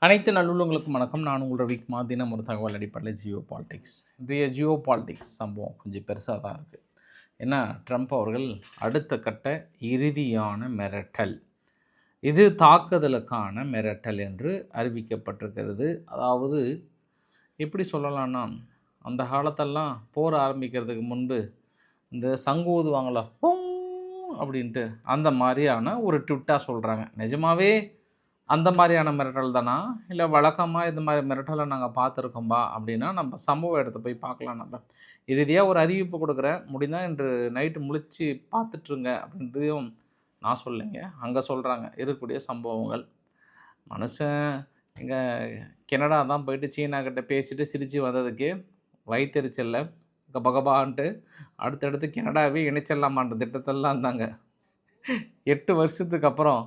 அனைத்து நல்லுள்ளங்களுக்கும் வணக்கம். நான் உங்கள் ரவிக்குமார். தினம் ஒரு தகவல் அடிப்படையில் ஜியோ பாலிடிக்ஸ். இன்றைய ஜியோ பாலிடிக்ஸ் சம்பவம் கொஞ்சம் பெருசாக தான் இருக்குது. ஏன்னா ட்ரம்ப் அவர்கள் அடுத்த கட்ட இறுதியான மிரட்டல், இது தாக்குதலுக்கான மிரட்டல் என்று அறிவிக்கப்பட்டிருக்கிறது. அதாவது எப்படி சொல்லலாம்னா, அந்த காலத்தெல்லாம் போர் ஆரம்பிக்கிறதுக்கு முன்பு இந்த சங்கு ஊதுவாங்களா அப்படின்ட்டு, அந்த மாதிரியான ஒரு ட்விட்டாக சொல்கிறாங்க. நிஜமாவே அந்த மாதிரியான மிரட்டல் தானா, இல்லை வழக்கமாக இந்த மாதிரி மிரட்டலை நாங்கள் பார்த்துருக்கோம்பா அப்படின்னா, நம்ம சம்பவ இடத்த போய் பார்க்கலாம். நம்ம இறுதியாக ஒரு அறிவிப்பு கொடுக்குறேன், முடிந்தால் இன்று நைட்டு முழிச்சு பார்த்துட்ருங்க அப்படின்றதையும் நான் சொல்லிங்க. அங்கே சொல்கிறாங்க இருக்கக்கூடிய சம்பவங்கள். மனுஷன் எங்கள் கெனடா தான் போயிட்டு சீனாக்கிட்ட பேசிட்டு சிரித்து வந்ததுக்கு வயிற்றெரிச்சலில் கபகபான்ட்டு அடுத்தடுத்து கெனடாவே இணைச்சிடலாமான்ற திட்டத்தெல்லாம் இருந்தாங்க. 8 வருஷத்துக்கு அப்புறம்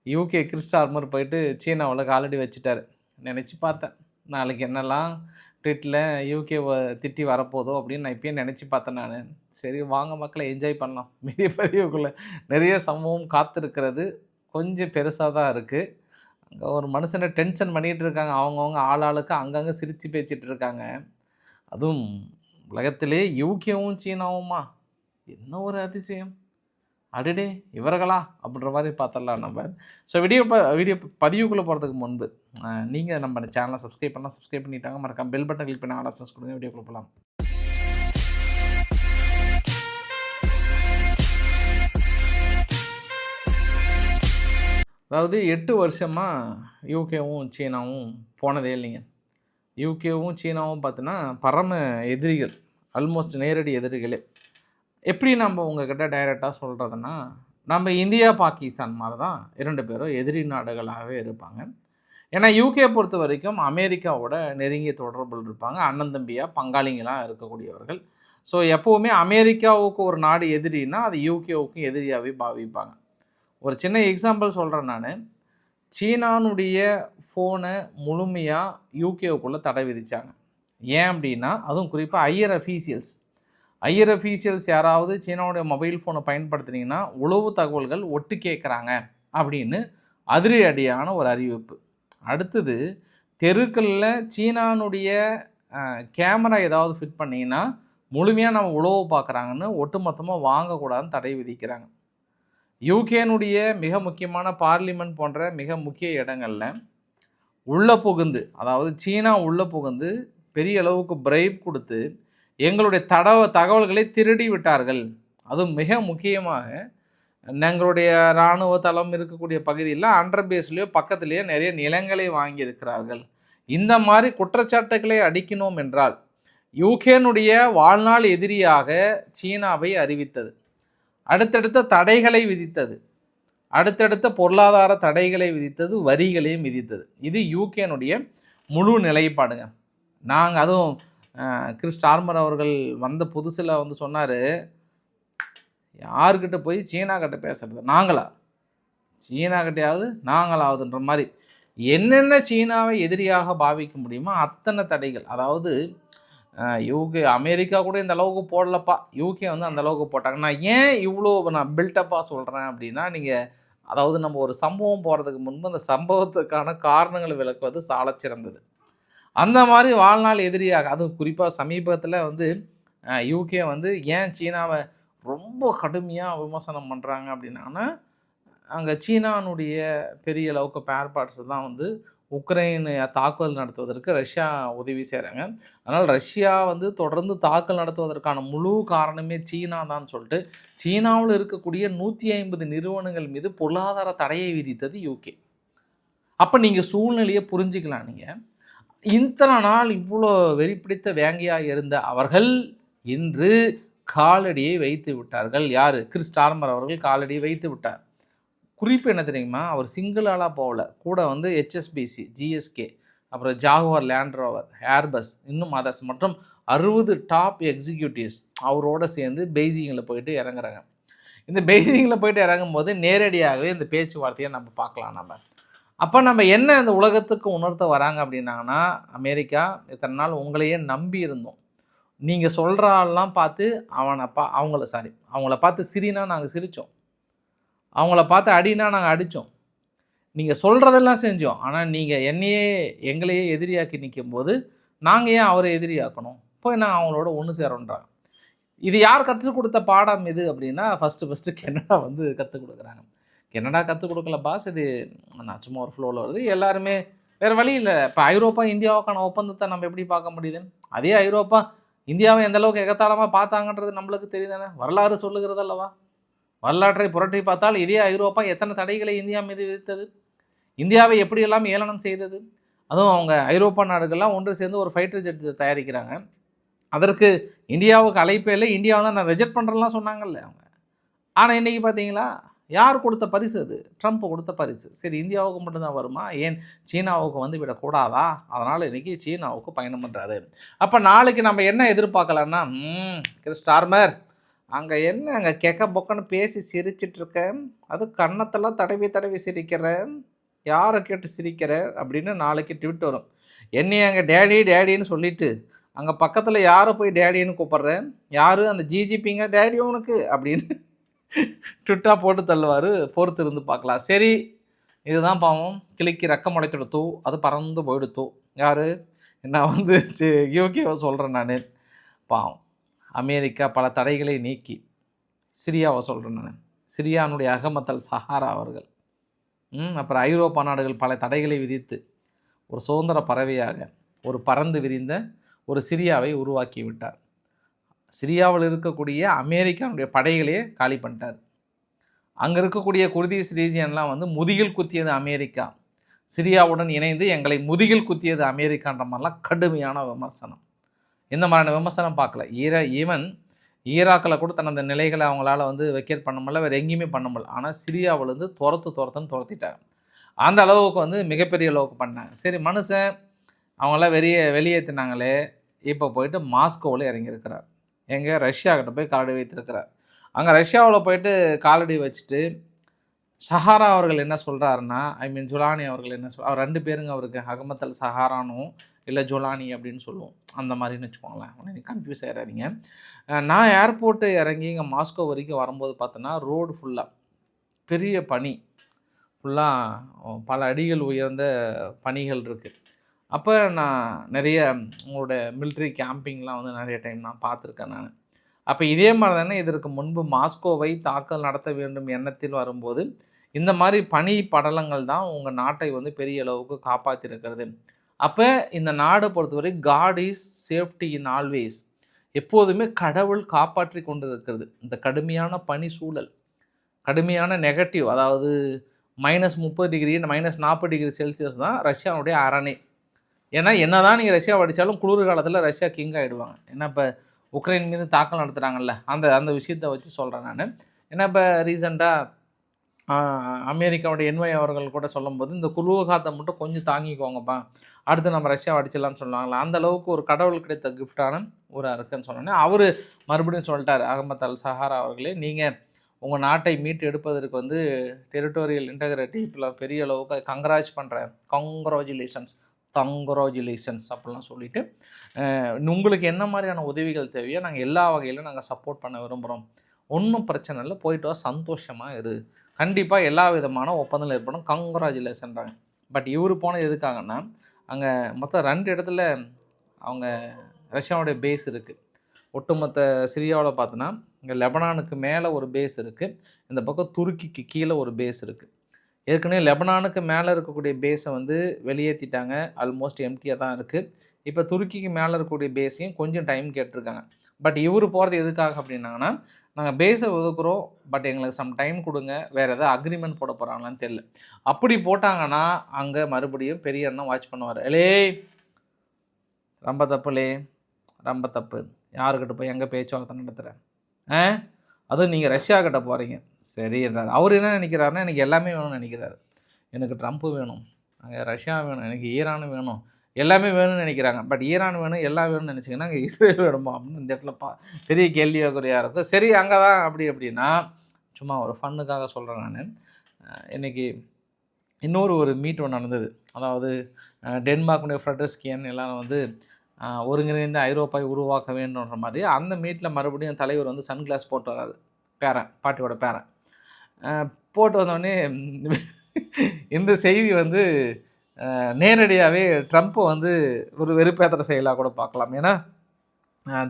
யூகே கிறிஸ்டார்மர் போயிட்டு சீனாவில் காலடி வச்சுட்டார். நினச்சி பார்த்தேன், நாளைக்கு என்னெல்லாம் ட்வீட்டில் யூகே திட்டி வரப்போதோ அப்படின்னு நான் இப்போயே நினச்சி பார்த்தேன். நான் சரி வாங்க மக்களை என்ஜாய் பண்ணலாம். மீடிய பதிவுக்குள்ளே நிறைய சம்பவம் காத்திருக்கிறது. கொஞ்சம் பெருசாக தான் இருக்குது. அங்கே ஒரு மனுஷனை டென்ஷன் பண்ணிகிட்டு இருக்காங்க. அவங்கவுங்க ஆளாளுக்கு அங்கங்கே சிரித்து பேசிகிட்டு இருக்காங்க. அதுவும் உலகத்திலே யூகேவும் சீனாவுமா, என்ன ஒரு அதிசயம்! அடடே இவர்களா அப்படின்ற மாதிரி பார்த்துடலாம் நம்ம. ஸோ வீடியோ பதிவுக்குள்ளே போகிறதுக்கு முன்பு நீங்கள் நம்ம சேனலை சப்ஸ்கிரைப் பண்ணலாம். சப்ஸ்கிரைப் பண்ணிட்டாங்க, மறக்காம பெல் பட்டன் கிளிக் பண்ணி ஆல் ஆப்ஷன்ஸ் கொடுங்க. வீடியோக்குள்ளே போகலாம். அதாவது 8 வருஷமாக யூகேவும் சீனாவும் போனதே இல்லைங்க. யூகேவும் சீனாவும் பார்த்தீங்கன்னா பரம எதிரிகள், ஆல்மோஸ்ட் நேரடி எதிரிகளே. எப்படி நம்ம உங்ககிட்ட டைரெக்டாக சொல்கிறதுனா, நம்ம இந்தியா பாகிஸ்தான் மாதிரி தான் 2 பேரும் எதிரி நாடுகளாகவே இருப்பாங்க. ஏன்னா யூகே பொறுத்த வரைக்கும் அமெரிக்காவோட நெருங்கிய தொடர்பில் இருப்பாங்க. அண்ணன் தம்பியாக பங்காளிங்களாக இருக்கக்கூடியவர்கள். ஸோ எப்போவுமே அமெரிக்காவுக்கு ஒரு நாடு எதிரின்னா அது யூகேவுக்கும் எதிரியாகவே பாவிப்பாங்க. ஒரு சின்ன எக்ஸாம்பிள் சொல்கிறேன் நான். சீனானுடைய ஃபோனை முழுமையாக யூகேவுக்குள்ளே தடை விதித்தாங்க. ஏன் அப்படின்னா, அதுவும் குறிப்பாக ஹையர் அஃபீஷியல்ஸ் யாராவது சீனாவுடைய மொபைல் ஃபோனை பயன்படுத்துனீங்கன்னா உளவு தகவல்கள் ஒட்டு கேட்குறாங்க அப்படின்னு அதிரடியான ஒரு அறிவிப்பு. அடுத்தது, தெருக்களில் சீனானுடைய கேமரா ஏதாவது ஃபிட் பண்ணிங்கன்னா முழுமையாக நம்ம உளவு பார்க்குறாங்கன்னு ஒட்டுமொத்தமாக வாங்கக்கூடாதுன்னு தடை விதிக்கிறாங்க. யூகேனுடைய மிக முக்கியமான பார்லிமெண்ட் போன்ற மிக முக்கிய இடங்களில் உள்ளே புகுந்து, அதாவது சீனா உள்ளே புகுந்து பெரிய அளவுக்கு பிரைப் கொடுத்து எங்களுடைய தகவல்களை திருடி விட்டார்கள். அதுவும் மிக முக்கியமாக எங்களுடைய இராணுவ தளம் இருக்கக்கூடிய பகுதியில் அண்டர் பேஸ்லேயோ பக்கத்துலேயோ நிறைய நிலங்களை வாங்கியிருக்கிறார்கள். இந்த மாதிரி குற்றச்சாட்டுகளை அடிக்கணும் என்றால் யூகேனுடைய வாழ்நாள் எதிரியாக சீனாவை அறிவித்தது, அடுத்தடுத்த தடைகளை விதித்தது, அடுத்தடுத்த பொருளாதார தடைகளை விதித்தது, வரிகளையும் விதித்தது. இது யூகேனுடைய முழு நிலைப்பாடுங்க. நாங்கள் அதுவும் கிறிஸ்டார்மர் அவர்கள் வந்த புதுசில் வந்து சொன்னார், யார்கிட்ட போய் சீனாக்கிட்ட பேசுகிறது, நாங்களா சீனாக்கிட்டையாவது நாங்களாவதுன்ற மாதிரி என்னென்ன சீனாவை எதிரியாக பாவிக்க முடியுமோ அத்தனை தடைகள். அதாவது யூகே அமெரிக்கா கூட இந்த அளவுக்கு போடலப்பா, யூகே வந்து அந்த அளவுக்கு போட்டாங்க. நான் ஏன் இவ்வளோ பில்டப்பாக சொல்கிறேன் அப்படின்னா, நீங்கள் அதாவது நம்ம ஒரு சம்பவம் போகிறதுக்கு முன்பு அந்த சம்பவத்துக்கான காரணங்களை விளக்குவது சாலச்சிறந்தது. அந்த மாதிரி வாழ்நாள் எதிரியாக, அதுவும் குறிப்பாக சமீபத்தில் வந்து யூகே வந்து ஏன் சீனாவை ரொம்ப கடுமையாக விமர்சனம் பண்ணுறாங்க அப்படின்னா, அங்கே சீனானுடைய பெரிய அளவுக்கு பேர் பார்ட்ஸ் தான் வந்து உக்ரைன் தாக்குதல் நடத்துவதற்கு ரஷ்யா உதவி செய்கிறாங்க. அதனால் ரஷ்யா வந்து தொடர்ந்து தாக்குதல் நடத்துவதற்கான முழு காரணமே சீனா தான் சொல்லிட்டு சீனாவில் இருக்கக்கூடிய 150 நிறுவனங்கள் மீது பொருளாதார தடையை விதித்தது யூகே. அப்போ நீங்கள் சூழ்நிலையை புரிஞ்சுக்கலாம். நீங்கள் இத்தனை நாள் இவ்வளோ வெறிப்பிடித்த வேங்கையாக இருந்த அவர்கள் இன்று காலடியை வைத்து விட்டார்கள். யார்? கிறிஸ்டார்மர் அவர்கள் காலடியை வைத்து விட்டார். குறிப்பு என்ன தெரியுமா? அவர் சிங்கிள் ஆளாக போகல, கூட வந்து HSBC, GSK, அப்புறம் ஜாகுவார் லேண்ட் ரோவர், ஏர்பஸ், இன்னும் அதர்ஸ் மற்றும் 60 டாப் எக்ஸிக்யூட்டிவ்ஸ் அவரோட சேர்ந்து பெய்ஜிங்கில் போயிட்டு இறங்குறாங்க. இந்த பெய்ஜிங்கில் போயிட்டு இறங்கும் போது நேரடியாகவே இந்த பேச்சுவார்த்தையை நம்ம பார்க்கலாம். அப்போ நம்ம என்ன இந்த உலகத்துக்கு உணர்த்த வராங்க அப்படின்னாங்கன்னா, அமெரிக்கா இத்தனை நாள் உங்களையே நம்பி இருந்தோம், நீங்கள் சொல்கிற ஆள்லாம் பார்த்து அவங்கள பார்த்து சிரினா நாங்கள் சிரித்தோம், அவங்கள பார்த்து அடினா நாங்கள் அடித்தோம், நீங்கள் சொல்கிறதெல்லாம் செஞ்சோம். ஆனால் நீங்கள் எங்களையே எதிரியாக்கி நிற்கும்போது நாங்கள் ஏன் அவரை எதிரியாக்கணும்? போய் நான் அவங்களோட ஒன்று சேரோன்றாங்க. இது யார் கற்றுக் கொடுத்த பாடம் இது அப்படின்னா, ஃபஸ்ட்டு கெனடா வந்து கற்றுக் கொடுக்குறாங்க. கெனடா கற்றுக் கொடுக்கல பாஸ், இது நான் சும்மா ஒரு ஃப்ளோவில் வருது. எல்லாருமே வேறு வழி இல்லை. இப்போ ஐரோப்பா இந்தியாவுக்கான ஒப்பந்தத்தை நம்ம எப்படி பார்க்க முடியுது? அதே ஐரோப்பா இந்தியாவை எந்த அளவுக்கு எகத்தாளமாக பார்த்தாங்கன்றது நம்மளுக்கு தெரியுதானே? வரலாறு சொல்லுகிறது அல்லவா? வரலாற்றை புரட்டி பார்த்தால் இதே ஐரோப்பா எத்தனை தடைகளை இந்தியா மீது விதித்தது, இந்தியாவை எப்படியெல்லாம் ஏளனம் செய்தது. அதுவும் அவங்க ஐரோப்பா நாடுகள்லாம் ஒன்று சேர்ந்து ஒரு ஃபைட்டர் ஜெட் தயாரிக்கிறாங்க. அதற்கு இந்தியாவுக்கு அழைப்பே இல்லை, இந்தியாவை தான் நான் ரிஜெக்ட் பண்ணுறேன்லாம் சொன்னாங்கல்ல அவங்க. ஆனால் இன்றைக்கி பார்த்தீங்களா, யார் கொடுத்த பரிசு அது? ட்ரம்ப் கொடுத்த பரிசு. சரி, இந்தியாவுக்கு மட்டும்தான் வருமா? ஏன் சீனாவுக்கு வந்து விடக்கூடாதா? அதனால் இன்றைக்கி சீனாவுக்கு பயணம் பண்ணுறாரு. அப்போ நாளைக்கு நம்ம என்ன எதிர்பார்க்கலான்னா, ஸ்டார்மர் அங்கே என்ன அங்கே கெக்க பொக்கன்னு பேசி சிரிச்சிட்ருக்கேன், அது கன்னத்தெல்லாம் தடவி சிரிக்கிறேன், யாரை கேட்டு சிரிக்கிற அப்படின்னு நாளைக்கு ட்விட் வரும். என்னையை அங்கே டேடின்னு சொல்லிவிட்டு அங்கே பக்கத்தில் யாரை போய் டேடின்னு கூப்பிட்றேன், யார் அந்த ஜிஜிபிங்க டேடி உனக்கு அப்படின்னு ட்விட்டாக போட்டு தள்ளுவார். பொறுத்து இருந்து பார்க்கலாம். சரி, இதுதான் பாவம். கிளிக்கு ரெக்கம் முளைத்துடுத்தோ, அது பறந்து போயிடுத்தோ. யார்? நான் வந்து யூகேவை சொல்கிறேன் நான். பாவம் அமெரிக்கா பல தடைகளை நீக்கி சிரியாவை சொல்கிறேன் நான். சிரியானுடைய அகமத் அல் சஹாரா அவர்கள், அப்புறம் ஐரோப்பா நாடுகள் பல தடைகளை விதித்து ஒரு சுதந்திர பறவையாக ஒரு பறந்து விரிந்த ஒரு சிரியாவை உருவாக்கி விட்டார். சிரியாவில் இருக்கக்கூடிய அமெரிக்காவுடைய படைகளையே காலி பண்ணிட்டார். அங்கே இருக்கக்கூடிய குர்திஸ் ரீஜியன்லாம் வந்து முதுகில் குத்தியது அமெரிக்கா, சிரியாவுடன் இணைந்து எங்களை முதுகில் குத்தியது அமெரிக்கான்ற மாதிரிலாம் கடுமையான விமர்சனம். இந்த மாதிரியான விமர்சனம் பார்க்கல. ஈவன் ஈராக்கில் கூட தனது நிலைகளை அவங்களால வந்து வெக்கேட் பண்ண முடியல, வேறு எங்கேயுமே பண்ண முடியல. ஆனால் சிரியாவிலேருந்து துரத்துன்னு துரத்திட்டாங்க. அந்த அளவுக்கு வந்து மிகப்பெரிய அளவுக்கு பண்ணாங்க. சரி, மனுஷன் அவங்களாம் வெளியேற்றினாங்களே, இப்போ போயிட்டு மாஸ்கோவில் இறங்கியிருக்கிறார். எங்கே? ரஷ்யாக்கிட்ட போய் காலடி வைத்திருக்கிறார். அங்கே ரஷ்யாவில் போயிட்டு காலடி வச்சுட்டு சஹாரா அவர்கள் என்ன சொல்கிறாருன்னா, ஜுலானி அவர்கள் என்ன அவர் 2 பேருங்க அவருக்கு, அகமத் அல் சஹாரானும் இல்லை ஜுலானி அப்படின்னு சொல்லுவோம், அந்த மாதிரின்னு வச்சுக்கோங்களேன். நீங்கள் கன்ஃபியூஸ் ஆகிடாதீங்க. நான் ஏர்போர்ட்டு இறங்கி இங்கே மாஸ்கோ வரைக்கும் வரும்போது பார்த்தோன்னா ரோடு ஃபுல்லாக பெரிய பனி, ஃபுல்லாக பல அடிகள் உயர்ந்த பனிகள் இருக்குது. அப்போ நான் நிறைய உங்களோட மிலிட்ரி கேம்பிங்லாம் வந்து நிறைய டைம் நான் பார்த்துருக்கேன் நான். அப்போ இதே மாதிரி தானே இதற்கு முன்பு மாஸ்கோவை தாக்கல் நடத்த வேண்டும் எண்ணத்தில் வரும்போது இந்த மாதிரி பனி படலங்கள் தான் உங்கள் நாட்டை வந்து பெரிய அளவுக்கு காப்பாற்றிருக்கிறது. அப்போ இந்த நாடை பொறுத்தவரை God is safety in always, எப்போதுமே கடவுள் காப்பாற்றி கொண்டு இருக்கிறது. இந்த கடுமையான பனி சூழல், கடுமையான நெகட்டிவ், அதாவது -30 டிகிரி -40 தான் ரஷ்யாவுடைய அரணை. ஏன்னா என்ன தான் நீங்கள் ரஷ்யாவை அடித்தாலும் குளிர் காலத்தில் ரஷ்யா கிங் ஆகிடுவாங்க. ஏன்னா இப்போ உக்ரைன் மீது தாக்கல் நடத்துகிறாங்கல்ல, அந்த விஷயத்தை வச்சு சொல்கிறேன் நான். ஏன்னா இப்போ ரீசெண்டாக அமெரிக்காவுடைய என்ஒய் அவர்கள் கூட சொல்லும்போது இந்த குளிர் காலத்தை மட்டும் கொஞ்சம் தாங்கிக்கோங்கப்பா, அடுத்து நம்ம ரஷ்யாவை அடிச்சிடலாம்னு சொல்லுவாங்களா, அந்த அளவுக்கு ஒரு கடவுள் கிடைத்த கிஃப்டான ஒரு இருக்குன்னு சொன்னோன்னே அவர் மறுபடியும் சொல்லிட்டார், அகமத் அல் சஹாரா அவர்களே, நீங்கள் உங்கள் நாட்டை மீட்டு எடுப்பதற்கு வந்து டெரிட்டோரியல் இன்டெகிரிட்டி இப்போலாம் பெரிய அளவுக்கு கங்க்ராஜ் பண்ணுறேன், கங்க்ராச்சுலேஷன்ஸ் அப்படிலாம் சொல்லிவிட்டு, உங்களுக்கு என்ன மாதிரியான உதவிகள் தேவையோ நாங்கள் எல்லா வகையிலும் நாங்கள் சப்போர்ட் பண்ண விரும்புகிறோம், ஒன்றும் பிரச்சனை இல்லை, போயிட்டு வா, சந்தோஷமாக இரு, கண்டிப்பாக எல்லா விதமான ஒப்பந்தங்கள் ஏற்படும், கங்க்ராச்சுலேஷன்றாங்க. பட் இவர் போனது எதுக்காகன்னா, அங்கே மொத்தம் 2 இடத்துல அவங்க ரஷ்யாவுடைய பேஸ் இருக்குது. ஒட்டுமொத்த சிரியாவில் பார்த்தோன்னா இங்கே லெபனானுக்கு மேலே ஒரு பேஸ் இருக்குது, இந்த பக்கம் துருக்கிக்கு கீழே ஒரு பேஸ் இருக்குது. ஏற்கனவே லெபனானுக்கு மேலே இருக்கக்கூடிய பேஸை வந்து வெளியேற்றிட்டாங்க, ஆல்மோஸ்ட் எம்டியாக தான் இருக்குது. இப்போ துருக்கிக்கு மேலே இருக்கக்கூடிய பேஸையும் கொஞ்சம் டைம் கேட்டிருக்காங்க. பட் இவர் போகிறது எதுக்காக அப்படின்னாங்கன்னா, நாங்கள் பேஸை ஒதுக்குறோம், பட் எங்களுக்கு சம் டைம் கொடுங்க, வேறு எதாவது அக்ரிமெண்ட் போட போகிறாங்களான்னு தெரியல. அப்படி போட்டாங்கன்னா அங்கே மறுபடியும் பெரிய அண்ணன் வாட்ச் பண்ணுவார், எலே ரொம்ப தப்புலே, ரொம்ப தப்பு, யாருக்கிட்ட போய் எங்கே பேச்சுவார்த்தை நடத்துகிறேன், அதுவும் நீங்கள் ரஷ்யா கிட்ட போகிறீங்க, சரி என்றார். அவர் என்ன நினைக்கிறாருன்னா, எனக்கு எல்லாமே வேணும்னு நினைக்கிறாரு. எனக்கு ட்ரம்ப்பு வேணும், அங்கே ரஷ்யா வேணும், எனக்கு ஈரான் வேணும், எல்லாமே வேணும்னு நினைக்கிறாங்க. பட் ஈரான் வேணும், எல்லாம் வேணும்னு நினச்சிங்கன்னா அங்கே இஸ்ரேல் வேணுமா அப்படின்னு இந்த இடத்துல பெரிய கேள்வியாக்குறையாக இருக்கும். சரி, அங்கே தான் அப்படின்னா சும்மா ஒரு ஃபன்னுக்காக சொல்கிறேன் நான். இன்றைக்கி ஒரு மீட் ஒன்று நடந்தது. அதாவது டென்மார்க்குடைய ஃப்ரெட்ரிஸ்கியன் எல்லாம் வந்து ஒருங்கிணைந்த ஐரோப்பாவை உருவாக்க வேண்டும்ன்ற மாதிரி அந்த மீட்டில் மறுபடியும் தலைவர் வந்து சன்கிளாஸ் போட்டு வராது, பாட்டியோட பேரன் போட்டு வந்தோடனே இந்த செய்தி வந்து நேரடியாகவே ட்ரம்ப்பை வந்து ஒரு வெறுப்பேற்றுற செயலாக கூட பார்க்கலாம். ஏன்னா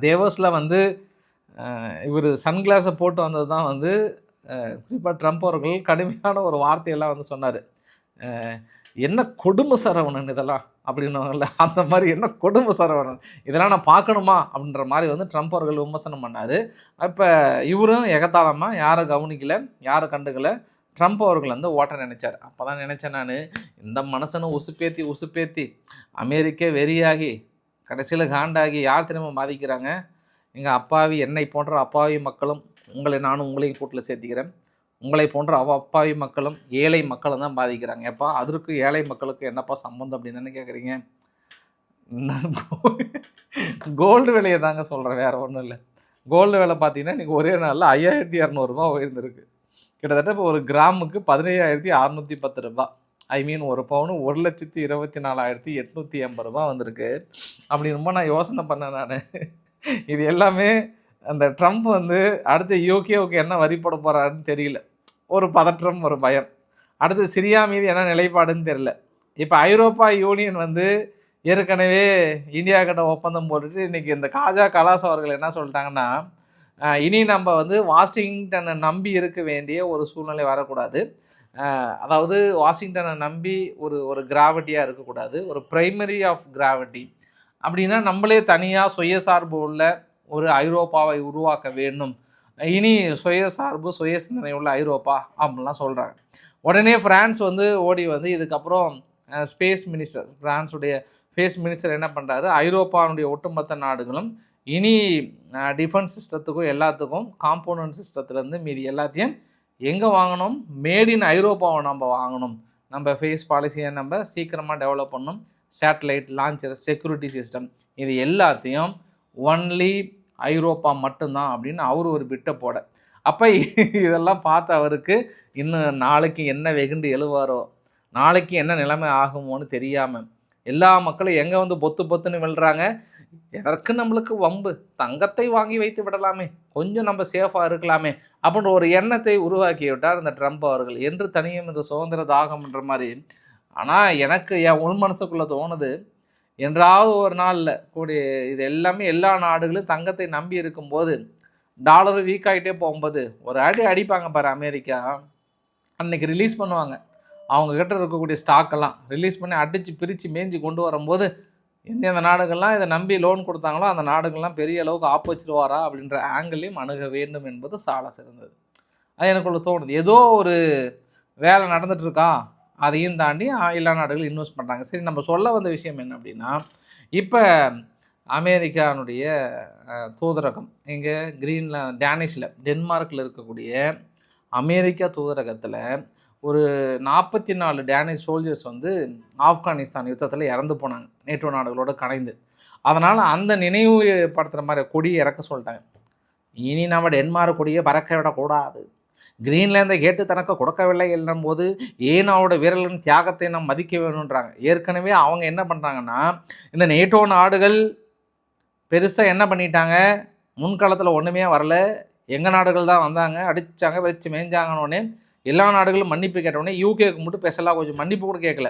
தேவோஸில் வந்து இவர் சன்கிளாஸை போட்டு வந்தது தான் வந்து குறிப்பாக ட்ரம்ப் அவர்கள் கடுமையான ஒரு வார்த்தையெல்லாம் வந்து சொன்னார். என்ன கொடுமை சரவணன் இதெல்லாம் அப்படின்னவங்கள, அந்த மாதிரி என்ன கொடுமை சரவணன் இதெல்லாம் நான் பார்க்கணுமா அப்படின்ற மாதிரி வந்து ட்ரம்ப் அவர்கள் விமர்சனம் பண்ணார். இப்போ இவரும் எகத்தாளமாக யாரை கவனிக்கலை, யாரை கண்டுக்கலை, ட்ரம்ப் அவர்கள் வந்து ஓட்ட நினைச்சார். அப்போ தான் நினச்சேன் நான், இந்த மனுஷனும் உசுப்பேத்தி அமெரிக்க வெறியாகி கடைசியில் காண்டாகி யார் திரும்ப பாதிக்கிறாங்க? எங்கள் அப்பாவி என்னை போன்ற அப்பாவி மக்களும், நானும் உங்களையும் கூட்டில் சேர்த்திக்கிறேன், உங்களை போன்ற அப்பாவி மக்களும் ஏழை மக்களும் தான் பாதிக்கிறாங்க. எப்பா அதற்கு ஏழை மக்களுக்கு என்னப்பா சம்மந்தம் அப்படின்னு தானே கேட்குறீங்க? கோல்டு விலையை தாங்க சொல்கிறேன், வேறு ஒன்றும் இல்லை. கோல்டு விலை பார்த்தீங்கன்னா இன்றைக்கி ஒரே நாளில் 5200 உயர்ந்திருக்கு. கிட்டத்தட்ட இப்போ ஒரு கிராமுக்கு 15610 ரூபா. ஐ மீன் ஒரு பவுனு 1,24,880 வந்திருக்கு. அப்படின்னும் நான் யோசனை பண்ணேன் நான். இது எல்லாமே அந்த ட்ரம்ப் வந்து அடுத்து யூகேவுக்கு என்ன வரி போட போகிறாருன்னு தெரியல. ஒரு பதற்றம், ஒரு பயம். அடுத்து சிரியா மீது என்ன நிலைப்பாடுன்னு தெரியல. இப்போ ஐரோப்பா யூனியன் வந்து ஏற்கனவே இந்தியா கிட்ட ஒப்பந்தம் போட்டுட்டு இன்றைக்கி இந்த காஜா கலாஸ் அவர்கள் என்ன சொல்லிட்டாங்கன்னா, இனி நம்ம வந்து வாஷிங்டனை நம்பி இருக்க வேண்டிய ஒரு சூழ்நிலை வரக்கூடாது. அதாவது வாஷிங்டனை நம்பி ஒரு கிராவிட்டியாக இருக்கக்கூடாது, ஒரு பிரைமரி ஆஃப் கிராவிட்டி. அப்படின்னா நம்மளே தனியாக சுயசார்பு உள்ள ஒரு ஐரோப்பாவை உருவாக்க வேண்டும், இனி சுயசார்பு சுய சிந்தனை உள்ள ஐரோப்பா அப்படின்லாம் சொல்கிறாங்க. உடனே ஃப்ரான்ஸ் வந்து ஓடி வந்து இதுக்கப்புறம் ஸ்பேஸ் மினிஸ்டர், ஃப்ரான்ஸுடைய ஸ்பேஸ் மினிஸ்டர் என்ன பண்ணுறாரு, ஐரோப்பாவுடைய ஒட்டுமொத்த நாடுகளும் இனி டிஃபென்ஸ் சிஸ்டத்துக்கும் எல்லாத்துக்கும் காம்போனன்ட் சிஸ்டத்துலேருந்து மீதி எல்லாத்தையும் எங்கே வாங்கணும், மேட் இன் ஐரோப்பாவை நம்ம வாங்கணும், நம்ம ஃபேஸ் பாலிசியை நம்ம சீக்கிரமாக டெவலப் பண்ணணும், சேட்டலைட் லான்ச்சர், செக்யூரிட்டி சிஸ்டம், இது எல்லாத்தையும் ஒன்லி ஐரோப்பா மட்டும்தான் அப்படின்னு அவர் ஒரு பிட்டை போட. அப்போ இதெல்லாம் பார்த்து அவருக்கு இன்னும் நாளைக்கு என்ன வெகுண்டு எழுவாரோ, நாளைக்கு என்ன நிலைமை ஆகுமோன்னு தெரியாமல் எல்லா மக்களும் எங்கே வந்து பொத்துன்னு விழுறாங்க. எதற்கு நம்மளுக்கு வம்பு, தங்கத்தை வாங்கி வைத்து விடலாமே, கொஞ்சம் நம்ம சேஃபாக இருக்கலாமே அப்படின்ற ஒரு எண்ணத்தை உருவாக்கி விட்டார் இந்த ட்ரம்ப் அவர்கள். என்று தனியும் இந்த சுதந்திர தாகம்ன்ற மாதிரி. ஆனால் எனக்கு என் உள் மனசுக்குள்ளே தோணுது, என்றாவது ஒரு நாளில் கூடிய இது எல்லாமே எல்லா நாடுகளும் தங்கத்தை நம்பி இருக்கும்போது டாலர் வீக் ஆகிட்டே போகும்போது ஒரு அடிப்பாங்க பாரு அமெரிக்கா, அன்னைக்கு ரிலீஸ் பண்ணுவாங்க அவங்கக்கிட்ட இருக்கக்கூடிய ஸ்டாக்கெல்லாம் ரிலீஸ் பண்ணி அடித்து பிரித்து மேய்ஞ்சி கொண்டு வரும்போது எந்தெந்த நாடுகள்லாம் இதை நம்பி லோன் கொடுத்தாங்களோ அந்த நாடுகள்லாம் பெரிய அளவுக்கு ஆப்போச்சிடுவாரா அப்படின்ற ஆங்கிளையும் அணுக வேண்டும் என்பது சால சிறந்தது. அது எனக்குள்ள தோணுது. ஏதோ ஒரு வேலை நடந்துகிட்ருக்கா, அதையும் தாண்டி எல்லா நாடுகளும் இன்வெஸ்ட் பண்ணுறாங்க. சரி, நம்ம சொல்ல வந்த விஷயம் என்ன அப்படின்னா, இப்போ அமெரிக்கானுடைய தூதரகம் இங்கே டேனிஷில் டென்மார்க்கில் இருக்கக்கூடிய அமெரிக்கா தூதரகத்தில் ஒரு 44 டேனிஷ் சோல்ஜர்ஸ் வந்து ஆப்கானிஸ்தான் யுத்தத்தில் இறந்து போனாங்க நேட்டோ நாடுகளோடு கலைந்து. அதனால் அந்த நினைவுபடுத்துகிற மாதிரி கொடியை இறக்க சொல்லிட்டாங்க. இனி நம்ம டென்மார்க் கொடியை பறக்க விடக்கூடாது, கிரீன்லாந்தை கேட்டு தனக்கு கொடுக்கவில்லை என்னும் போது ஏனாவோட வீரர்களின் தியாகத்தை நாம் மதிக்க வேணுன்றாங்க. ஏற்கனவே அவங்க என்ன பண்ணுறாங்கன்னா, இந்த நேட்டோ நாடுகள் பெருசாக என்ன பண்ணிட்டாங்க, முன்காலத்தில் ஒன்றுமே வரல, எங்கள் நாடுகள் தான் வந்தாங்க, அடித்தாங்க, வச்சு மேய்ஞ்சாங்கன்னொடனே எல்லா நாடுகளும் மன்னிப்பு கேட்டவுடனே யூகேக்கு மட்டும் பேசலாம் கொஞ்சம் மன்னிப்பு கூட கேட்கல,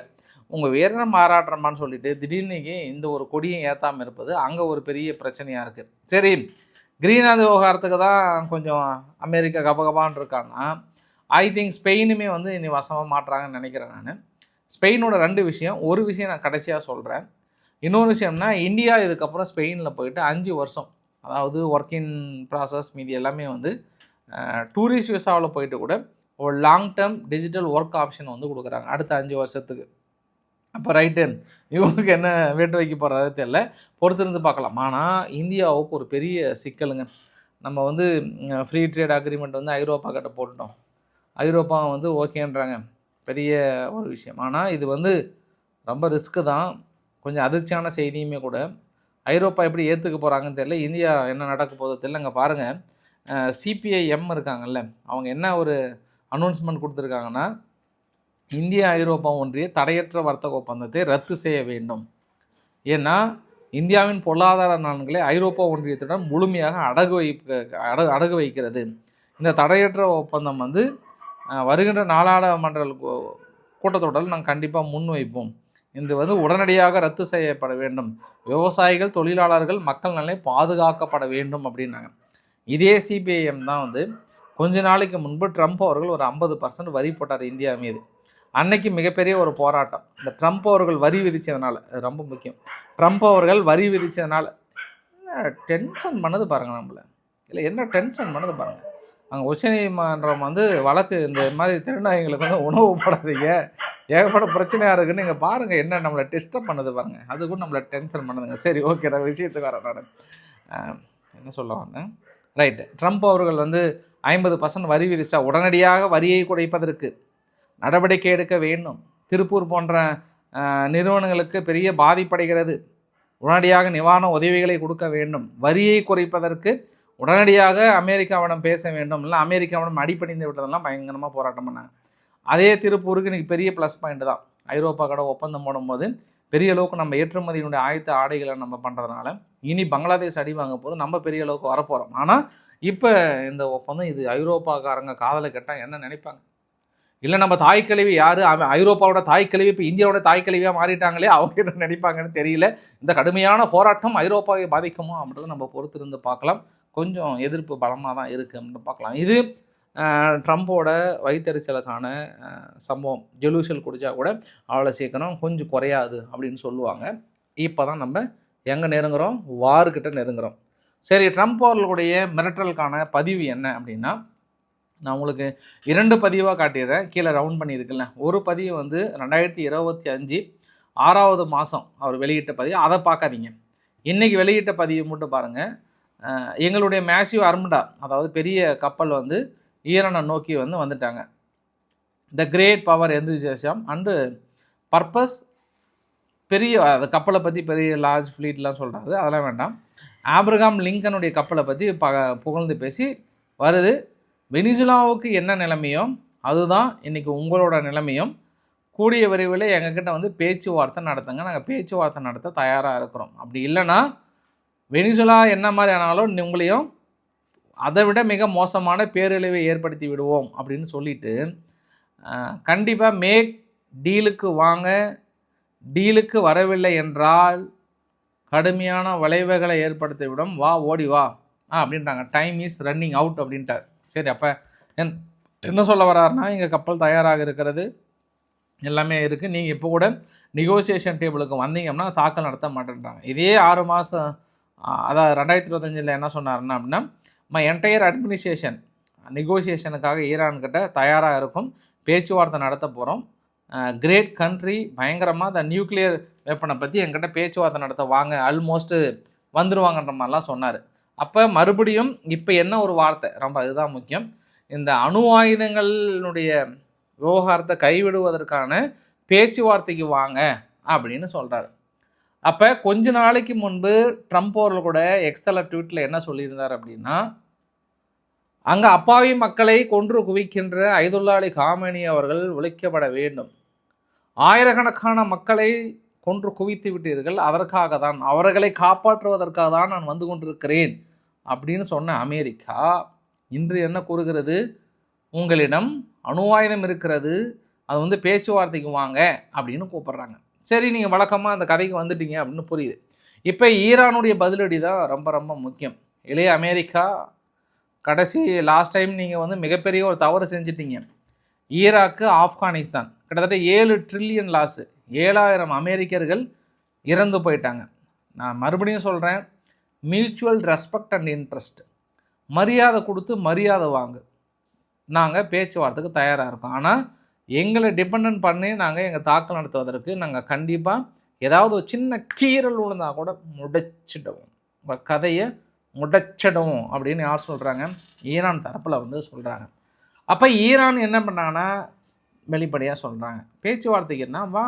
உங்கள் வீரனை மாறாட்டுறமான்னு சொல்லிட்டு திடீர்னு இந்த ஒரு கொடியும் ஏற்றாமல் இருப்பது அங்கே ஒரு பெரிய பிரச்சனையாக இருக்குது. சரி, கிரீன்லாந்து விவகாரத்துக்கு தான் கொஞ்சம் அமெரிக்கா கபகபான்னு இருக்கான்னா, ஐ திங்க் ஸ்பெயினுமே வந்து இனி வசமாக மாட்டுறாங்கன்னு நினைக்கிறேன் நான். ஸ்பெயினோட 2 விஷயம், ஒரு விஷயம் நான் கடைசியாக சொல்கிறேன். இன்னொரு விஷயம்னா, இந்தியா இதுக்கப்புறம் ஸ்பெயினில் போயிட்டு 5 வருஷம், அதாவது ஒர்க்கிங் ப்ராசஸ் மீதி எல்லாமே வந்து டூரிஸ்ட் விசாவில் போயிட்டு கூட ஒரு long term digital work option வந்து கொடுக்குறாங்க அடுத்த 5 வருஷத்துக்கு. அப்போ ரைட்டு, இவங்களுக்கு என்ன வேட்டு வைக்க போகிறாரு தெரியல, பொறுத்திருந்து பார்க்கலாம். ஆனால் இந்தியாவுக்கு ஒரு பெரிய சிக்கலுங்க. நம்ம வந்து ஃப்ரீ ட்ரேட் அக்ரிமெண்ட் வந்து ஐரோப்பா கிட்ட போட்டுட்டோம், ஐரோப்பா வந்து ஓகேன்றாங்க, பெரிய ஒரு விஷயம். ஆனால் இது வந்து ரொம்ப ரிஸ்க்கு தான், கொஞ்சம் அதிர்ச்சியான செய்தியுமே கூட. ஐரோப்பா எப்படி ஏற்றுக்க போகிறாங்கன்னு தெரியல, இந்தியா என்ன நடக்க போதோ தெரியல. இங்கே பாருங்கள், சிபிஐஎம் இருக்காங்கல்ல, அவங்க என்ன ஒரு அனௌன்ஸ்மெண்ட் கொடுத்துருக்காங்கன்னா, இந்தியா ஐரோப்பா ஒன்றிய தடையற்ற வர்த்தக ஒப்பந்தத்தை ரத்து செய்ய வேண்டும். ஏன்னா இந்தியாவின் பொருளாதார நலன்களை ஐரோப்பா ஒன்றியத்துடன் முழுமையாக அடகு வைக்கிறது. இந்த தடையற்ற ஒப்பந்தம் வந்து வருகின்ற நாடாளுமன்ற கூட்டத்தொடரில் நாங்கள் கண்டிப்பாக முன்வைப்போம். இது வந்து உடனடியாக ரத்து செய்யப்பட வேண்டும். விவசாயிகள், தொழிலாளர்கள், மக்கள் நலனை பாதுகாக்கப்பட வேண்டும் அப்படின்னாங்க. இதே சிபிஐஎம் தான் வந்து கொஞ்ச நாளைக்கு முன்பு ட்ரம்ப் அவர்கள் ஒரு 50% வரி போட்டார் இந்தியா மீது. அன்னைக்கு மிகப்பெரிய ஒரு போராட்டம். இந்த ட்ரம்ப் அவர்கள் வரி விதித்ததுனால, அது ரொம்ப முக்கியம். ட்ரம்ப் அவர்கள் வரி விதித்ததுனால டென்ஷன் பண்ணுது பாருங்கள் நம்மளை. இல்லை என்ன டென்ஷன் பண்ணுது பாருங்கள். அங்கே உச்சநீதிமன்றம் வந்து வழக்கு இந்த மாதிரி திருநாய்களுக்கு வந்து உணவு போடாதீங்க, ஏகப்பட்ட பிரச்சனையாக இருக்குன்னு இங்கே பாருங்கள் என்ன நம்மளை டிஸ்டர்ப் பண்ணுது பாருங்கள். அது கூட நம்மளை டென்ஷன் பண்ணுதுங்க. சரி, ஓகே, நான் விஷயத்துக்கு வரேன். நான் என்ன சொல்ல வந்தேன், ரைட்டு. ட்ரம்ப் அவர்கள் வந்து 50% வரி விதிச்சா உடனடியாக வரியை குறைப்பதற்கு நடவடிக்கை எடுக்க வேண்டும். திருப்பூர் போன்ற நிறுவனங்களுக்கு பெரிய பாதிப்படைகிறது. உடனடியாக நிவாரண உதவிகளை கொடுக்க வேண்டும். வரியை குறைப்பதற்கு உடனடியாக அமெரிக்காவிடம் பேச வேண்டும். இல்லை அமெரிக்காவிடம் அடிப்பணிந்து விட்டதெல்லாம் பயங்கரமாக போராட்டம் பண்ணாங்க. அதே திருப்பூருக்கு இன்றைக்கி பெரிய ப்ளஸ் பாயிண்ட் தான். ஐரோப்பா கூட ஒப்பந்தம் போடும்போது பெரிய அளவுக்கு நம்ம ஏற்றுமதியினுடைய ஆயத்த ஆடைகளை நம்ம பண்ணுறதுனால இனி பங்களாதேஷ் அடி வாங்க போது நம்ம பெரிய அளவுக்கு வரப்போகிறோம். ஆனால் இப்போ இந்த ஒப்பந்தம் இது ஐரோப்பாக்காரங்க காதலை கேட்டால் என்ன நினைப்பாங்க? இல்லை நம்ம தாய்க்கழிவு யார், ஐரோப்பாவோட தாய்க்கழிவு இப்போ இந்தியாவோட தாய்க்கழிவாக மாறிட்டாங்களே, அவங்க என்ன நினைப்பாங்கன்னு தெரியல. இந்த கடுமையான போராட்டம் ஐரோப்பாவை பாதிக்குமோ அப்படின்றத நம்ம பொறுத்திருந்து பார்க்கலாம். கொஞ்சம் எதிர்ப்பு பலமாக தான் இருக்குது அப்படின்னு பார்க்கலாம். இது ட்ரம்போட வயிற்றெரிச்சலுக்கான சம்பவம். ஜெலூசல் குடித்தா கூட அவ்வளோ சீக்கிரம் கொஞ்சம் குறையாது அப்படின்னு சொல்லுவாங்க. இப்போ தான் நம்ம எங்கே நெருங்குறோம், வார்கிட்ட நெருங்குறோம். சரி, ட்ரம்ப் அவர்களுடைய மிரட்டலுக்கான பதிவு என்ன அப்படின்னா, நான் உங்களுக்கு 2 பதிவாக காட்டிடுறேன். கீழே ரவுண்ட் பண்ணியிருக்குல்ல, ஒரு பதிவு வந்து 2025 6வது மாதம் அவர் வெளியிட்ட பதிவு, அதை பார்க்காதீங்க. இன்றைக்கி வெளியிட்ட பதிவு மட்டும் பாருங்கள். எங்களுடைய மேசிவ் அர்மடா, அதாவது பெரிய கப்பல் வந்து ஈரானை நோக்கி வந்துட்டாங்க. The great power enthusiasm and purpose, பெரிய அந்த கப்பலை பற்றி பெரிய லார்ஜ் ஃப்ளீட்லாம் சொல்கிறாரு, அதெல்லாம் வேண்டாம். ஆப்ரஹாம் லிங்கனுடைய கப்பலை பற்றி புகழ்ந்து பேசி வருது. வெனிசுலாவுக்கு என்ன நிலைமையோ அதுதான் இன்றைக்கி உங்களோட நிலைமையும். கூடிய விரைவில் எங்ககிட்ட பேச்சுவார்த்தை நடத்துங்க, நாங்கள் பேச்சுவார்த்தை நடத்த தயாராக இருக்கிறோம். அப்படி இல்லைன்னா வெனிசுலா என்ன மாதிரி ஆனாலும் உங்களையும் அதை விட மிக மோசமான பேரழிவை ஏற்படுத்தி விடுவோம் அப்படின்னு சொல்லிட்டு கண்டிப்பாக மேக் டீலுக்கு வாங்க, டீலுக்கு வரவில்லை என்றால் கடுமையான விளைவுகளை ஏற்படுத்தி விடும், வா ஓடி வா அப்படின்றாங்க. டைம் இஸ் ரன்னிங் அவுட் அப்படின்ட்டார். சரி, அப்போ என்ன சொல்ல வர்றாருன்னா, எங்கள் கப்பல் தயாராக இருக்கிறது, எல்லாமே இருக்குது, நீங்கள் இப்போ கூட நெகோசியேஷன் டேபிளுக்கு வந்தீங்கன்னா தாக்கல் நடத்த மாட்டேன்றாங்க. இதே 6 மாதம், அதாவது 2025 என்ன சொன்னாருன்னா அப்படின்னா, என்டையர் அட்மினிஸ்ட்ரேஷன் நெகோசியேஷனுக்காக ஈரான்கிட்ட தயாராக இருக்கும், பேச்சுவார்த்தை நடத்த போகிறோம், கிரேட் கண்ட்ரி, பயங்கரமாக த நியூக்ளியர் வெப்பனை பற்றி என்கிட்ட பேச்சுவார்த்தை நடத்த வாங்க, ஆல்மோஸ்ட்டு வந்துடுவாங்கன்ற மாதிரிலாம் சொன்னார். அப்போ மறுபடியும் இப்போ என்ன ஒரு வார்த்தை, ரொம்ப அதுதான் முக்கியம், இந்த அணு ஆயுதங்களுடைய விவகாரத்தை கைவிடுவதற்கான பேச்சுவார்த்தைக்கு வாங்க அப்படின்னு சொல்கிறார். அப்போ கொஞ்ச நாளைக்கு முன்பு ட்ரம்ப் அவர்கள் கூட எக்ஸல ட்வீட்டில் என்ன சொல்லியிருந்தார் அப்படின்னா, அங்கே அப்பாவி மக்களை கொன்று குவிக்கின்ற ஐதுல்லா அலி காமேனி அவர்கள் ஒழிக்கப்பட வேண்டும், ஆயிரக்கணக்கான மக்களை கொன்று குவித்து விட்டீர்கள், அதற்காக தான், அவர்களை காப்பாற்றுவதற்காக தான் நான் வந்து கொண்டிருக்கிறேன் அப்படின்னு சொன்ன அமெரிக்கா இன்று என்ன கூறுகிறது, உங்களிடம் அணு ஆயுதம் இருக்கிறது, அது பேச்சுவார்த்தைக்கு வாங்க அப்படின்னு கூப்பிட்றாங்க. சரி, நீங்கள் வழக்கமாக அந்த கதைக்கு வந்துட்டீங்க அப்படின்னு புரியுது. இப்போ ஈரானுடைய பதிலடி தான் ரொம்ப ரொம்ப முக்கியம். இளைய அமெரிக்கா, கடைசி லாஸ்ட் டைம் நீங்கள் மிகப்பெரிய ஒரு தவறு செஞ்சிட்டீங்க. ஈராக்கு, ஆப்கானிஸ்தான் கிட்டத்தட்ட 7 ட்ரில்லியன் லாஸு, 7000 அமெரிக்கர்கள் இறந்து போயிட்டாங்க. நான் மறுபடியும் சொல்கிறேன், மியூச்சுவல் ரெஸ்பெக்ட் அண்ட் இன்ட்ரெஸ்ட், மரியாதை கொடுத்து மரியாதை வாங்க, நாங்கள் பேச்சுவார்த்தைக்கு தயாராக இருக்கோம். ஆனால் எங்களை டிபெண்ட் பண்ணி நாங்கள் எங்கள் தாக்கல் நடத்துவதற்கு நாங்கள் கண்டிப்பாக ஏதாவது ஒரு சின்ன கீறல் விழுந்தால் கூட முடைச்சிடுவோம், கதையை முடைச்சிடுவோம் அப்படின்னு யார் சொல்கிறாங்க, ஈரான் தரப்பில் சொல்கிறாங்க. அப்போ ஈரான் என்ன பண்ணாங்கன்னா வெளிப்படையாக சொல்கிறாங்க, பேச்சுவார்த்தைக்கு என்ன வா,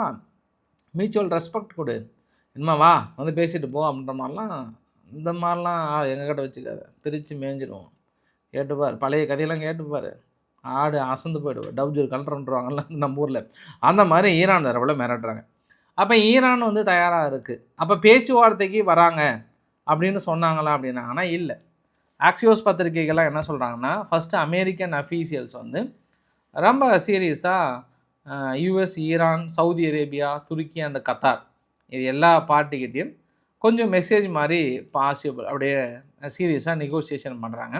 மியூச்சுவல் ரெஸ்பெக்ட் கொடு, இனிமே வா பேசிட்டு போ அப்படின்ற மாதிரிலாம், இந்த மாதிரிலாம் எங்ககிட்ட வச்சுக்காத, பிரித்து மேய்ஞ்சிடுவோம். கேட்டுப்பார், பழைய கதையெல்லாம் கேட்டுப்பார், ஆடு அசந்து போய்டுவார், டவுஜர் கலட்டுறன்றாங்கல்ல நம்ம ஊரில், அந்த மாதிரி ஈரான் தரப்பில் மிரட்டுறாங்க. அப்போ ஈரான் தயாராக இருக்குது. அப்போ பேச்சுவார்த்தைக்கு வராங்க அப்படின்னு சொன்னாங்களா அப்படின்னாங்கன்னா இல்லை. ஆக்சியோஸ் பத்திரிகைகள்லாம் என்ன சொல்கிறாங்கன்னா, ஃபஸ்ட்டு அமெரிக்கன் அஃபீஷியல்ஸ் ரொம்ப சீரியஸாக US, Iran, Saudi Arabia, Turkey and Qatar இது எல்லா பார்ட்டிக்கிட்டையும் கொஞ்சம் மெசேஜ் மாதிரி பாசிபிள் அப்படியே சீரியஸாக நெகோசியேஷன் பண்ணுறாங்க.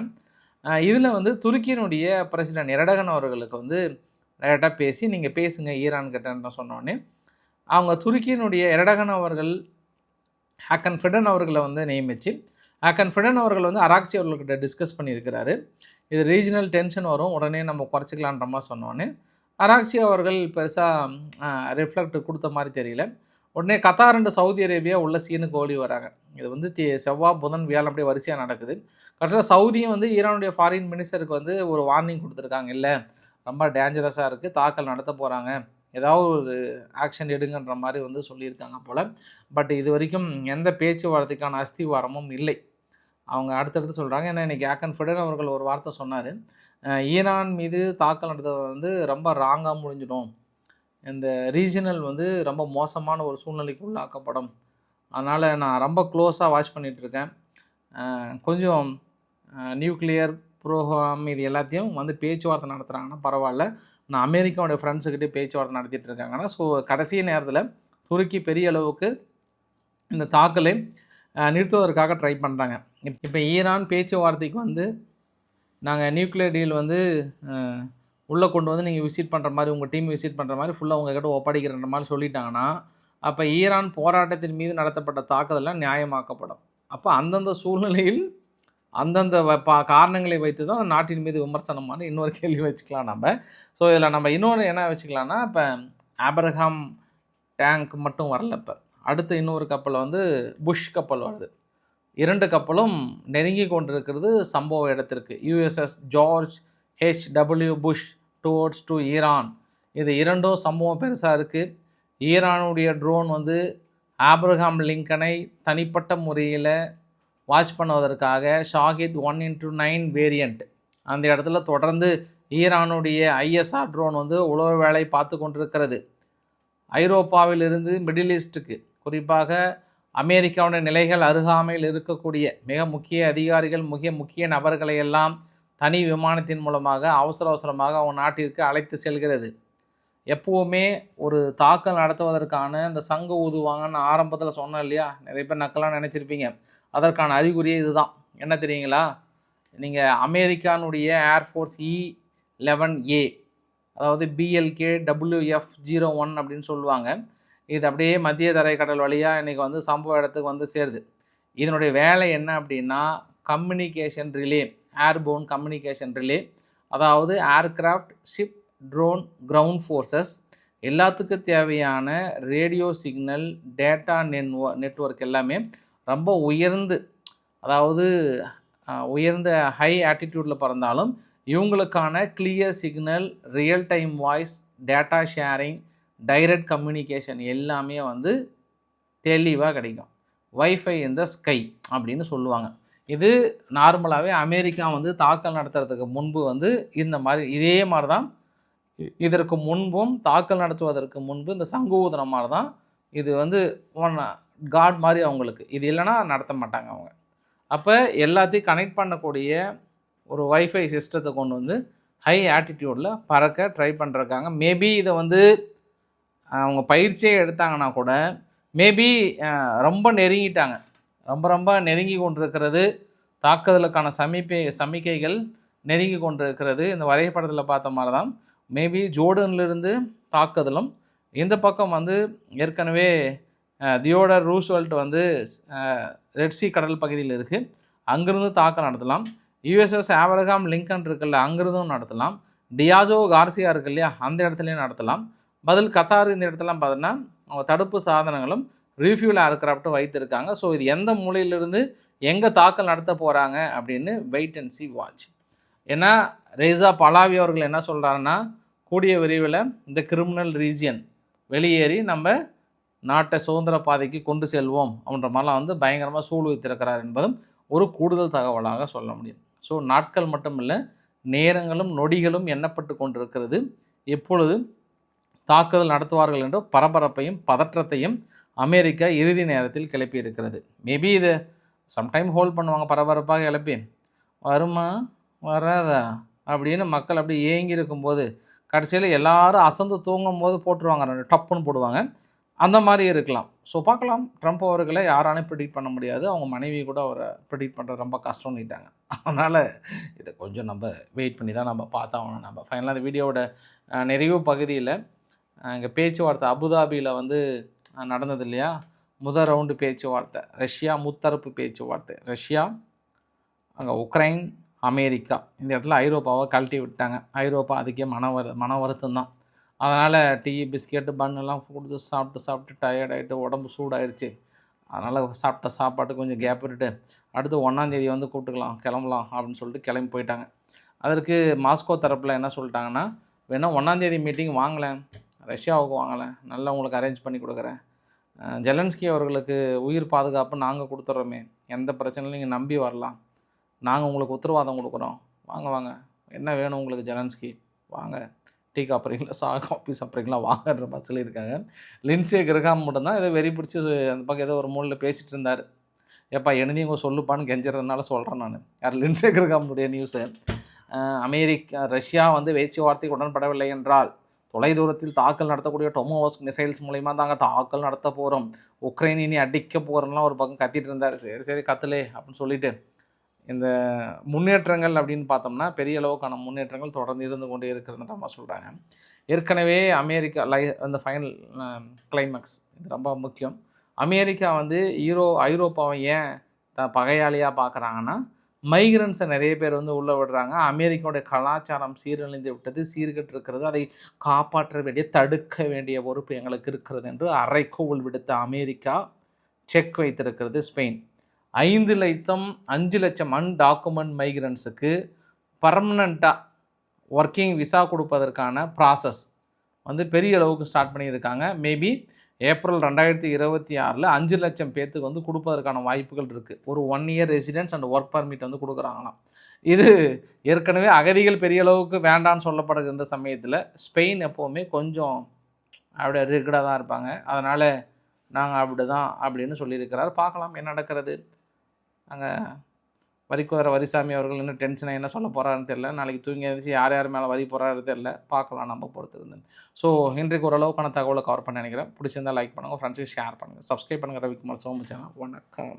இதில் வந்து துருக்கியினுடைய பிரசிடென்ட் எரடகன் அவர்களுக்கு வந்து டைரெக்டாக பேசி நீங்கள் பேசுங்க ஈரான் கிட்டன்னு சொன்னோடனே அவங்க துருக்கியினுடைய எரடகன் அவர்கள் ஹாக்கன் ஃபிடன் அவர்களை வந்து நியமித்து ஹாக்கன் ஃபிடன் அவர்கள் வந்து அராக்சி அவர்கள்கிட்ட டிஸ்கஸ் பண்ணியிருக்கிறாரு. இது ரீஜனல் டென்ஷன் வரும், உடனே நம்ம குறைச்சிக்கலான்ற மாதிரி சொன்னோன்னே அராக்சி அவர்கள் பெருசாக ரிஃப்ளெக்ட் கொடுத்த மாதிரி தெரியல. உடனே கத்தார் அண்ட் சவுதி அரேபியா உள்ள சீனுக்கு ஓடி வராங்க. இது வந்து செவ்வாய், புதன், வியாழன் அப்படியே வரிசையாக நடக்குது. கடைசியாக சவுதியும் வந்து ஈரானுடைய ஃபாரின் மினிஸ்டருக்கு வந்து ஒரு வார்னிங் கொடுத்துருக்காங்க, இல்லை ரொம்ப டேஞ்சரஸாக இருக்குது, தாக்கல் நடத்த போகிறாங்க, ஏதாவது ஒரு ஆக்ஷன் எடுங்கன்ற மாதிரி வந்து சொல்லியிருக்காங்க போல். பட் இது வரைக்கும் எந்த பேச்சுவார்த்தைக்கான அஸ்திவாரமும் இல்லை. அவங்க அடுத்தடுத்து சொல்கிறாங்க. ஏன்னா இன்றைக்கி ஹாக்கன் ஃபிடன் அவர்கள் ஒரு வார்த்தை சொன்னார், ஈரான் மீது தாக்கல் நடத்துவது வந்து ரொம்ப ராங்காக முடிஞ்சிடும், இந்த ரீஜனல் வந்து ரொம்ப மோசமான ஒரு சூழ்நிலைக்கு உள்ளாக்கப்படும், அதனால் நான் ரொம்ப க்ளோஸாக வாட்ச் பண்ணிகிட்ருக்கேன், கொஞ்சம் நியூக்ளியர் ப்ரோக்ராம் இது எல்லாத்தையும் வந்து பேச்சுவார்த்தை நடத்துகிறாங்கன்னா பரவாயில்ல, நான் அமெரிக்காவுடைய ஃப்ரெண்ட்ஸுக்கிட்டே பேச்சுவார்த்தை நடத்திட்டு இருக்காங்கன்னா. ஸோ கடைசி நேரத்தில் துருக்கி பெரிய அளவுக்கு இந்த தாக்கலை நிறுத்துவதற்காக ட்ரை பண்ணுறாங்க. இப்போ ஈரான் பேச்சுவார்த்தைக்கு வந்து நாங்கள் நியூக்ளியர் டீல் வந்து உள்ளே கொண்டு வந்து நீங்கள் விசிட் பண்ணுற மாதிரி, உங்கள் டீம் விசிட் பண்ணுற மாதிரி ஃபுல்லாக உங்கள்கிட்ட ஒப்படைக்கிறன்ற மாதிரி சொல்லிட்டாங்கன்னா, அப்போ ஈரான் போராட்டத்தின் மீது நடத்தப்பட்ட தாக்குதலாம் நியாயமாக்கப்படும். அப்போ அந்தந்த சூழ்நிலையில் அந்தந்த காரணங்களை வைத்து தான் நாட்டின் மீது விமர்சனமான இன்னொரு கேள்வி வச்சுக்கலாம் நம்ம. ஸோ இதில் நம்ம இன்னொன்று என்ன வச்சுக்கலாம்னா, இப்போ ஆப்ரஹாம் டேங்க் மட்டும் வரல, இப்போ அடுத்து இன்னொரு கப்பல் வந்து புஷ் கப்பல் வருது. 2 கப்பலும் நெருங்கி கொண்டிருக்கிறது சம்பவ இடத்திற்கு. USS George H.W. Bush towards to Iran. இது 2ம் சம்பவம் பெருசாக இருக்குது. ஈரானுடைய ட்ரோன் வந்து ஆப்ரஹாம் லிங்கனை தனிப்பட்ட முறையில் வாட்ச் பண்ணுவதற்காக ஷாஹித் 1x9 வேரியண்ட் அந்த இடத்துல தொடர்ந்து ஈரானுடைய ISR ட்ரோன் வந்து உளவு வேலை பார்த்து கொண்டிருக்கிறது. ஐரோப்பாவிலிருந்து மிடில் ஈஸ்ட்டுக்கு, குறிப்பாக அமெரிக்காவுடைய நிலைகள் அருகாமையில் இருக்கக்கூடிய மிக முக்கிய அதிகாரிகள், முக்கிய நபர்களை எல்லாம் தனி விமானத்தின் மூலமாக அவசரமாக அவங்க நாட்டிற்கு அழைத்து செல்கிறது. எப்போவுமே ஒரு தாக்கல் நடத்துவதற்கான இந்த சங்கு ஊதுவாங்கன்னு ஆரம்பத்தில் சொன்னேன் இல்லையா, நிறைய பேர் நக்கலாக நினச்சிருப்பீங்க. அதற்கான அறிகுறியே இதுதான். என்ன தெரியுங்களா, நீங்கள் அமெரிக்கானுடைய ஏர்ஃபோர்ஸ் E-11A, அதாவது BLK WF-01 அப்படின்னு சொல்லுவாங்க. இது அப்படியே மத்திய தரைக்கடல் வழியாக இன்றைக்கி வந்து சம்பவ இடத்துக்கு வந்து சேருது. இதனுடைய வேலை என்ன அப்படின்னா, communication relay, airborne communication relay, அதாவது aircraft, ship, drone, ground forces எல்லாத்துக்கும் தேவையான ரேடியோ சிக்னல், டேட்டா நெட்வொர்க் எல்லாமே ரொம்ப உயர்ந்து, அதாவது உயர்ந்த ஹை ஆட்டிடியூடில் பறந்தாலும் இவங்களுக்கான clear signal, real time voice, data sharing, direct communication எல்லாமே வந்து தெளிவாக கிடைக்கும். வைஃபை இன் த ஸ்கை அப்படின்னு சொல்லுவாங்க. இது நார்மலாகவே அமெரிக்கா வந்து தாக்கல் நடத்துறதுக்கு முன்பு வந்து இந்த மாதிரி இதே மாதிரி தான், இதற்கு முன்பும் தாக்கல் நடத்துவதற்கு முன்பு இந்த சங்கு ஊதுன மாதிரி தான் இது வந்து காட் மாதிரி அவங்களுக்கு. இது இல்லைன்னா நடத்த மாட்டாங்க அவங்க. அப்போ எல்லாத்தையும் கனெக்ட் பண்ணக்கூடிய ஒரு வைஃபை சிஸ்டத்தை கொண்டு வந்து ஹை ஆட்டிடியூடில் பறக்க ட்ரை பண்ணுறாங்க. மேபி இதை வந்து அவங்க பயிற்சியே எடுத்தாங்கன்னா கூட மேபி ரொம்ப நெருங்கிட்டாங்க, ரொம்ப நெருங்கி கொண்டிருக்கிறது. தாக்குதலுக்கான சமிக்கைகள் நெருங்கி கொண்டிருக்கிறது. இந்த வரைபடத்தில் பார்த்த மாதிரி தான் மேபி ஜோர்டன்லேருந்து தாக்குதலும், இந்த பக்கம் வந்து ஏற்கனவே தியோடர் ரூஸ்வெல்ட் வந்து ரெட்சி கடல் பகுதியில் இருக்குது, அங்கேருந்து தாக்கல் நடத்தலாம். யூஎஸ்எஸ் ஆப்ரஹாம் லிங்கன் இருக்குல்ல, அங்கேருந்தும் நடத்தலாம். டியாஜோ கார்சியா இருக்கு இல்லையா, அந்த இடத்துலையும் நடத்தலாம். பதில் கத்தார் இந்த இடத்துலாம் பார்த்தோன்னா அவங்க தடுப்பு சாதனங்களும் ரீஃபியூல் ஏர்க்ராஃப்ட்டும் வைத்திருக்காங்க. ஸோ இது எந்த மூலையிலிருந்து எங்கே தாக்கல் நடத்த போகிறாங்க அப்படின்னு வெயிட் அண்ட் சி வாட்ச். ஏன்னா ரெய்சா பலாவி அவர்கள் என்ன சொல்கிறாருன்னா, கூடிய விரைவில் இந்த கிரிமினல் ரீஜியன் வெளியேறி நம்ம நாட்டை சுதந்திர பாதைக்கு கொண்டு செல்வோம் அப்படின்ற மாதிரிலாம் வந்து பயங்கரமாக சூழ் வைத்திருக்கிறார் என்பதும் ஒரு கூடுதல் தகவலாக சொல்ல முடியும். ஸோ நாட்கள் மட்டும் இல்லை, நேரங்களும் நொடிகளும் எண்ணப்பட்டு கொண்டிருக்கிறது. எப்பொழுது தாக்குதல் நடத்துவார்கள் என்ற பரபரப்பையும் பதற்றத்தையும் அமெரிக்கா இறுதி நேரத்தில் கிளப்பி இருக்கிறது. மேபி இதை சம்டைம் ஹோல்ட் பண்ணுவாங்க, பரபரப்பாக கிளப்பி வருமா வராதா அப்படின்னு மக்கள் அப்படி ஏங்கி இருக்கும்போது கடைசியில் எல்லாரும் அசந்து தூங்கும் போது போட்டுருவாங்க, 2 டப்புன்னு போடுவாங்க. அந்த மாதிரி இருக்கலாம். ஸோ பார்க்கலாம். ட்ரம்ப் அவர்களை யாராலையும் ப்ரிடிக்ட் பண்ண முடியாது. அவங்க மனைவி கூட அவரை ப்ரிடிக்ட் பண்ணுறது ரொம்ப கஷ்டம்னுட்டாங்க. அதனால் இதை கொஞ்சம் நம்ம வெயிட் பண்ணி தான் நம்ம பார்த்தாகணும். நம்ம ஃபைனலாக அந்த வீடியோவோட நிறைவு பகுதியில் இங்கே பேச்சுவார்த்தை அபுதாபியில் வந்து நடந்தது இல்லையா, முதல் ரவுண்டு பேச்சுவார்த்தை, ரஷ்யா முத்தரப்பு பேச்சுவார்த்தை. ரஷ்யா, அங்கே உக்ரைன், அமெரிக்கா, இந்த இடத்துல ஐரோப்பாவை கழட்டி விட்டாங்க. ஐரோப்பா அதுக்கே மன வருத்தம் தான். அதனால் டீ, பிஸ்கெட்டு, பன்னெல்லாம் கொடுத்து சாப்பிட்டு டயர்டாகிட்டு உடம்பு சூடாகிடுச்சு. அதனால் சாப்பிட்ட சாப்பாட்டு கொஞ்சம் கேப் விட்டுட்டு அடுத்து 1ஆந்தேதி வந்து கூப்பிட்டுக்கலாம், கிளம்பலாம் அப்படின்னு சொல்லிட்டு கிளம்பி போயிட்டாங்க. அதற்கு மாஸ்கோ தரப்பில் என்ன சொல்லிட்டாங்கன்னா, வேணால் 1ஆந்தேதி மீட்டிங் வாங்கலேன், ரஷ்யாவுக்கு வாங்கலேன், நல்லா உங்களுக்கு அரேஞ்ச் பண்ணி கொடுக்குறேன். ஜெலன்ஸ்கி அவர்களுக்கு உயிர் பாதுகாப்பு நாங்கள் கொடுத்துட்றோமே, எந்த பிரச்சனையும் நீங்கள் நம்பி வரலாம், நாங்கள் உங்களுக்கு உத்தரவாதம் கொடுக்குறோம், வாங்க என்ன வேணும் உங்களுக்கு ஜெலன்ஸ்கி, வாங்க, டீ காப்புறீங்களா, காஃபி சாப்பிட்றீங்களா, வாங்கன்ற மாதிரி சொல்லியிருக்காங்க. லின்சே கிரகாம் மட்டும்தான் ஏதோ வெறி பிடிச்சி அந்த பக்கம் ஏதோ ஒரு மூலையில் பேசிகிட்டு இருந்தார். எப்பா எழுதிங்க சொல்லுப்பான்னு கெஞ்சுறதுனால சொல்கிறேன் நான். யார் லின்சே கிரகாமுடைய நியூஸு. ரஷ்யா வந்து பேச்சுவார்த்தைக்கு உடன்படவில்லை என்றால் தொலைதூரத்தில் தாக்கல் நடத்தக்கூடிய டொமோவாஸ்க் மிசைல்ஸ் மூலயமா தாங்க தாக்கல் நடத்த போகிறோம், உக்ரைன் இனி அடிக்க போகிறோம்லாம் ஒரு பக்கம் கத்திட்டு இருந்தார். சரி கத்துலே அப்படின்னு சொல்லிட்டு இந்த முன்னேற்றங்கள் அப்படின்னு பார்த்தோம்னா பெரிய அளவுக்கான முன்னேற்றங்கள் தொடர்ந்து இருந்து கொண்டே இருக்கிறதுன்ற மாதிரி சொல்கிறாங்க. ஏற்கனவே அமெரிக்கா அந்த ஃபைனல் கிளைமேக்ஸ் இது ரொம்ப முக்கியம். அமெரிக்கா வந்து ஐரோப்பாவை ஏன் பகையாளியாக பார்க்குறாங்கன்னா, மைக்ரன்ஸை நிறைய பேர் வந்து உள்ளே விடுறாங்க. அமெரிக்காவுடைய கலாச்சாரம் சீரழிந்து விட்டது, சீர்கெட்டு இருக்கிறது, அதை காப்பாற்ற வேண்டிய தடுக்க வேண்டிய பொறுப்பு எங்களுக்கு இருக்கிறது என்று அறைகூவல் விடுத்த அமெரிக்கா செக் வைத்திருக்கிறது ஸ்பெயின். 5 லட்சம் அன்டாக்குமெண்ட் மைக்ரன்ஸுக்கு பர்மனண்ட்டாக ஒர்க்கிங் விசா கொடுப்பதற்கான ப்ராசஸ் வந்து பெரிய அளவுக்கு ஸ்டார்ட் பண்ணியிருக்காங்க. மேபி ஏப்ரல் 2026 5 லட்சம் பேர்த்துக்கு வந்து கொடுப்பதற்கான வாய்ப்புகள் இருக்குது. ஒரு 1 year residence and work permit வந்து கொடுக்குறாங்களாம். இது ஏற்கனவே அகதிகள் பெரிய அளவுக்கு வேண்டான்னு சொல்லப்படுகிற இந்த சமயத்தில் ஸ்பெயின் எப்போவுமே கொஞ்சம் அப்படியே ரிகடாக தான் இருப்பாங்க. அதனால் நாங்கள் அப்படி தான் அப்படின்னு சொல்லியிருக்கிறார். பார்க்கலாம் என்ன நடக்கிறது. அங்கே வரிக்குதிரை வரிசாமி அவர்கள் இன்னும் டென்ஷனாக என்ன சொல்ல போகிறாருன்னு தெரியல. நாளைக்கு தூங்கி எழுந்துச்சு யார் மேலே வரி போகிறாரு தெரியல. பார்க்கலாம் நம்ம பொறுத்திருந்து. ஸோ இன்றைக்கு ஓரளவுக்கான தகவலை கவர் பண்ண நினைக்கிறேன். பிடிச்சிருந்தால் லைக் பண்ணுங்கள், ஃப்ரெண்ட்ஸுக்கு ஷேர் பண்ணுங்கள், சப்ஸ்கிரைப் பண்ணுங்கள். ரவிக்குமார் சோமு சேனல். வணக்கம்.